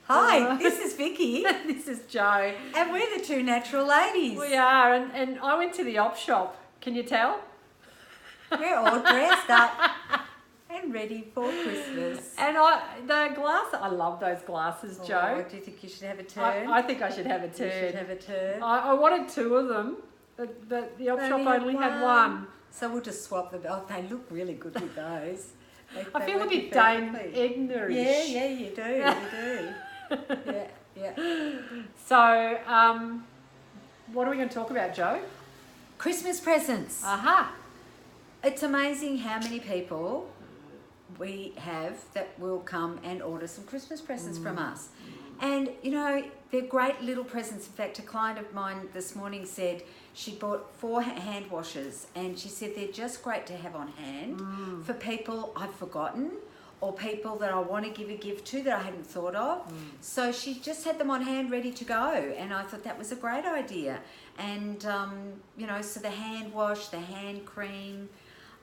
Hi, this is Vicky. This is Jo. And we're the two natural ladies. We are, and I went to the op shop. Can you tell? We're all dressed up and ready for Christmas. And I love those glasses, Jo. Do you think you should have a turn? I think I should have a turn. You should have a turn. I wanted two of them, but the op shop only had one. So we'll just swap them. Oh, they look really good with those. I feel a bit Dame Edna-ish. Yeah, you do. Yeah. So, what are we going to talk about, Jo? Christmas presents. Aha. It's amazing how many people we have that will come and order some Christmas presents from us. And, you know, they're great little presents. In fact, a client of mine this morning said she bought 4 hand washers, and she said they're just great to have on hand for people I've forgotten or people that I want to give a gift to that I hadn't thought of. So she just had them on hand ready to go, and I thought that was a great idea. And, you know, so the hand wash, the hand cream,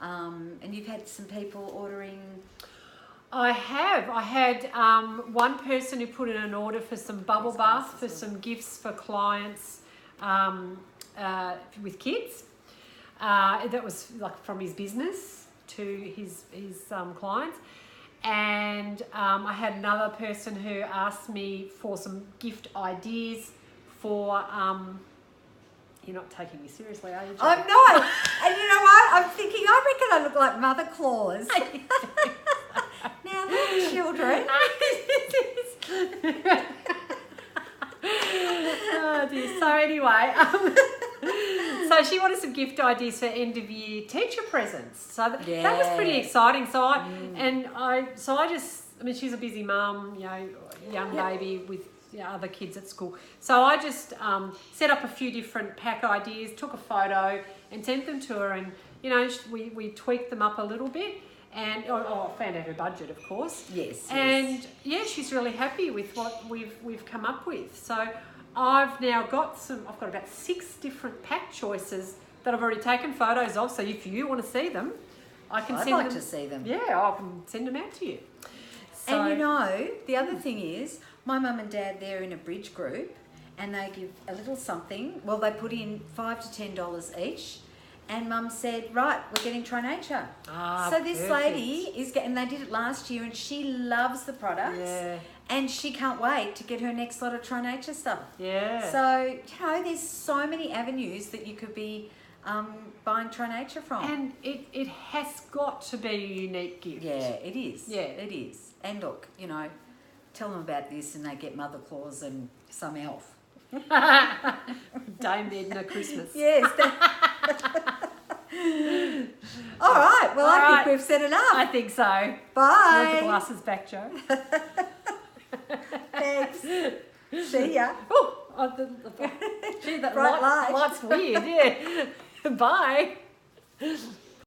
and you've had some people ordering... I have. I had one person who put in an order for some bubble bath for some gifts for clients with kids. That was like from his business to his clients. And I had another person who asked me for some gift ideas for... You're not taking me seriously, are you, Jo? I'm not. And you know what? I'm thinking, I reckon I look like Mother Claus. Now, they're children. Oh dear. So anyway, so she wanted some gift ideas for end of year teacher presents. So that was pretty exciting. So I mean, she's a busy mum, you know, young baby with other kids at school. So I just set up a few different pack ideas, took a photo and sent them to her, and you know, we tweaked them up a little bit. And I found out her budget, of course. Yes. And yeah, she's really happy with what we've come up with. So I've now got I've got about 6 different pack choices that I've already taken photos of. So if you want to see them, I'd like to see them. Yeah, I can send them out to you. So, and you know, the other thing is, my mum and dad, they're in a bridge group, and they give a little something. Well, they put in $5 to $10 each. And Mum said, right, we're getting Tri Nature. So this lady is getting, they did it last year, and she loves the products. Yeah. And she can't wait to get her next lot of Tri Nature stuff. Yeah. So, you know, there's so many avenues that you could be buying Tri Nature from. And it has got to be a unique gift. Yeah, it is. Yeah. It is. And look, you know, tell them about this and they get Mother Claus and some elf. Dame Edna Christmas. Yes. All right. Well, I think we've said enough. I think so. Bye. Want the glasses back, Jo? Thanks. See ya. Gee, that Bright light. light's weird. Yeah. Bye.